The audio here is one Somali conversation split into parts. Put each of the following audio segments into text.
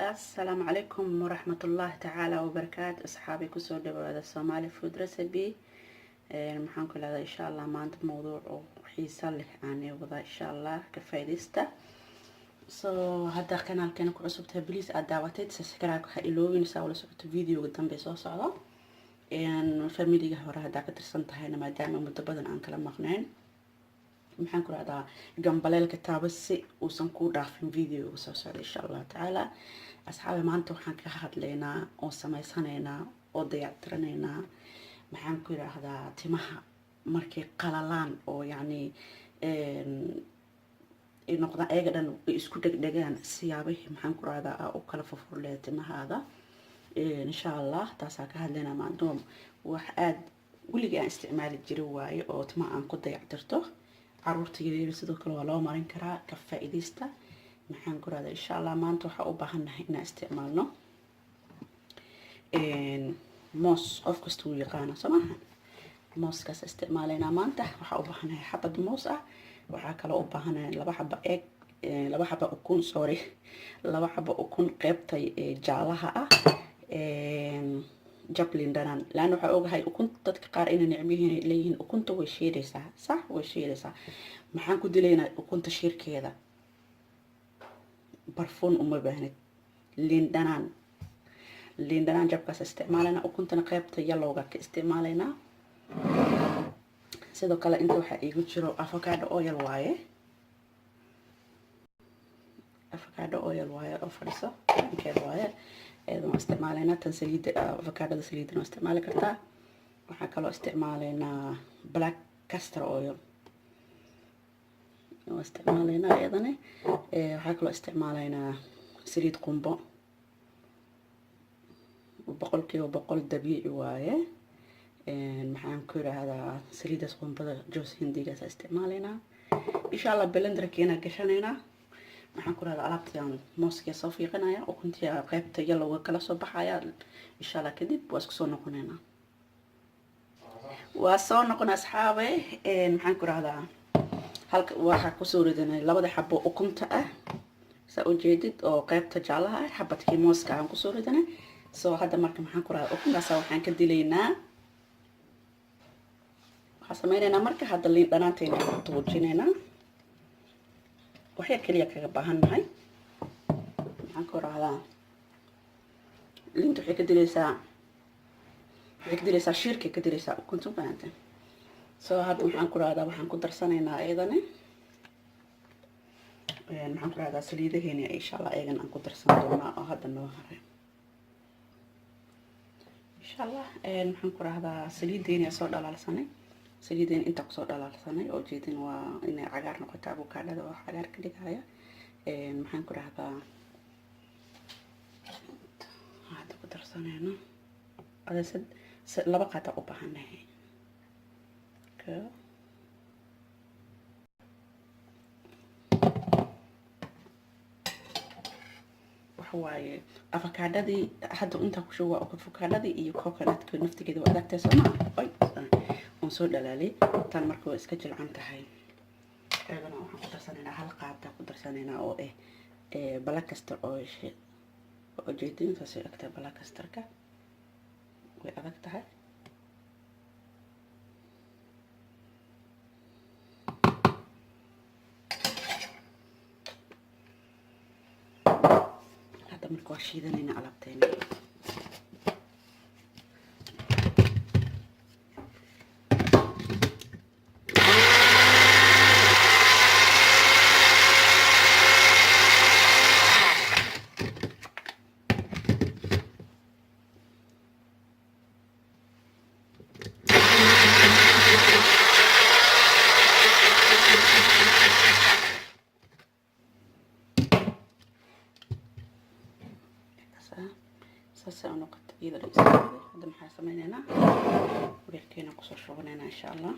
السلام عليكم ورحمة الله تعالى وبركاته. أصحابي كسر دبوا الصومالي فود ريسبي محن كل هذا إن شاء الله ما أنت موضوع وحيصلح يعني وضع إن شاء الله كفايدسته هذا قناة كان كرسبتها بليز أدعوتي سبسكرايب حيلوين سووا لسوت فيديو قدام بيصوص على فاميلي هورا هذا كترسنتها هنا ما دام متبادل عن كلام مقنعين maxaan ku radaa gambaleelka taabasi uusan ku dhaafin video soo socda insha Allah taala asxaabi maanta waxaan ka hadlaynaa oo sameysanaynaa oo dayactiraynaa maxaan ku radaa timaha markay qalalaan oo yani in noqda ayaga dhan isku dhagdhagaan siyaabaha maxaan ku radaa oo kala furfurlay timahaada insha Allah taas ka hadlaynaa maanta wax aad wiliga aan isticmaali jiray waaye oo timaha aan ku dayactirto caruurta yaryar sidoo kale waa loo marin karaa ka faa'iideysta maxaan ku radaa insha Allah maanta waxa u baahanahay inaan isticmaalno moos qof kasta uu yaqaan samaha mooskaas isticmaalayna maanta waxa u baahanahay xabad moos ah waxa kale u baahanahay laba xaba ukun laba xaba ukun qaybtay jaalaha ah jablin danan laana waxa ogahay ukunta dadka qaar inay nicmihiin leeyihiin ukunta way shiidaysaa sax way shiidaysaa maxaan ku dilaynaa ukunta shirkeeda barfuun uma baahnid liin danan jabkaas isticmaalayna ukuntana qaybta yellowga ka isticmaalayna sidoo kale inta waxa igu jiro avocado oil waaye oo fadhiso inkeed waaye ايضا استعمالنا تنسليد افوكادو سليد استعمال كرتا waxaa kaloo isticmaalaynaa black castor oil oo isticmaalaynaa ayadana waxaa kaloo isticmaalaynaa saliid qumbo boqol dabiici waaye maxaan ku raahdaa saliidaas qumbada joos hindigaas isticmaalaynaa insha Allah blenderkeena gashanaynaa waxaan ku raada alaabtaan mooska soo fiiqanaya oo kuntiya qaybta yellowga kala soo baxaya insha Allah kadib waa isku soo noqonaynaa asxaabe maxaan ku raada halka waxa ku soo ridanay labada xabo ukunta ah sa u jeedid oo qaybta jaalaha ah xabadkii mooska aan ku soo ridanay soo hadda marka maxaan ku raada ukuntaas waxaan ka dilaynaa waxa sameeynaa marka hadda liin dhanaanteena ku tuujinaynaa waxay kaliya kaga baahannahay maxaan ku raahdaa lintu waxay ka dilaysaa shirka ka dilaysaa ukunta baanta soo hadda maxaan ku raahdaa waxaan ku darsanaynaa ayadana maxaan ku raahdaa saliidaheena insha Allah ayagan aan ku darsan doonaa oo hadda noo haray insha Allah maxaan ku raahdaa saliideena soo dhalaalsanay saliideen inta ku soo dhalaalsanay oo jeedin waa inay cagaar noqoto avocado oo cagaar ka dhigaya maxaan ku raahdaa hada ku darsanayna adasad laba qaata u baahanahay waaye avocadadii hadda inta ku shuba avocadadii iyo coconut-ka naftigeeda waa adagtay soo soo dhalaalay tan markuu iska jilcan tahay ayadana waxaan ku darsanaynaa hal qaabta ku darsanaynaa oo black castor oil oo jeedinka si agta black castorka way adag tahay hadda markuu shiidanayna alaabteena ساسا نقطة إذا هذا محل سميننا وبيحكينا قصر شغلنا إن شاء الله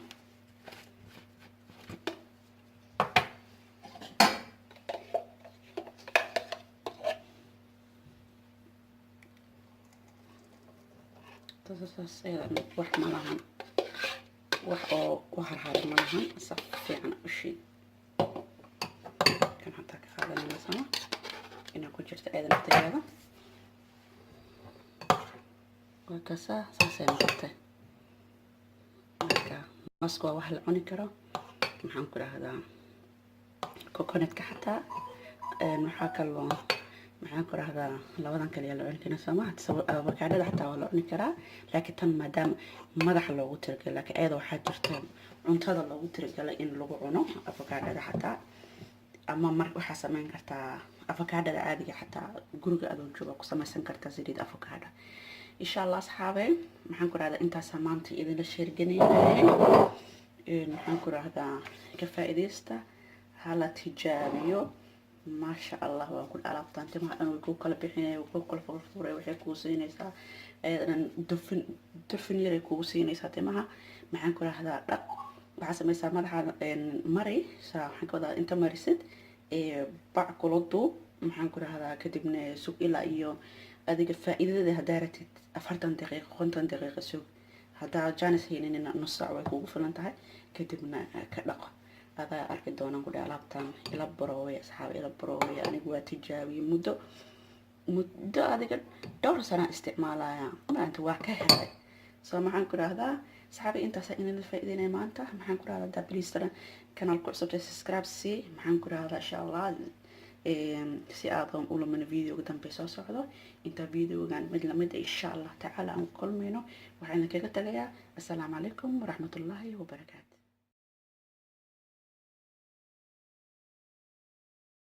تاساس واحد مالهم واحد هذا مالهم صف يعني أشي كان حتى كخذنا مثلا إنه ku jirta eedan naftigeeda waa kasaa saasay noqotay. Marka mooska waa wax la cuni karo. maxaan ku rahdaa coconutka xataa waxaa kaloo maxaan ku rahdaa labadan kale la cuni karaa sama avocado xataa waa la cuni karaa, laakiin tan maadaama madaxa loogu talagalay, laakiin ayada waxaa jirta cuntada loogu talagalay in lagu cuno avocado xataa. ama mar waxaa samayn kartaa avocado caadiga xataa guriga adoo jooga ku samaysan kartaa saliid avocado. insha Allah asxaabe maxaan ku rahdaa intaas maanta idinla sheerganayay. maxaan ku rahdaa ka faa'iideysta hala tijaabiyo. ما شاء الله وأقول على طنط ما أنا ويكون كل بحين ويكون كل فطورة وحكوا سينيسا أنا دفن يري كوسيني ساتمها معن كل هذا لا بحسب ما يصير مرة مري سا حكوا أنت مريست بعقل الضو معن كل هذا كتبنا سوق إلى إيو هذيك الفائدة هدارت أفرتن دقيقة 5 دقيقة سوق هذا جانس هي إننا نص ساعة ويكون فلانتها كتبنا كلقة هذا أركض دونا نقول على طن إلى بروي أصحاب إلى بروي أنا قوة تجاوي مدة هذيك دور سنة استعمالها ما أنت واقع هاي سامحان كل هذا صحابي أنت سألني الفائدين ما أنت محن كل هذا دبليس ترى كان الكل سبسكرايب سي محن كل هذا إن شاء الله سي أعظم أول من فيديو قدام بيسوس هذا أنت فيديو كان مثل مدة إن شاء الله تعالى أنقل منه وحنا كذا تلاقي السلام عليكم ورحمة الله وبركاته.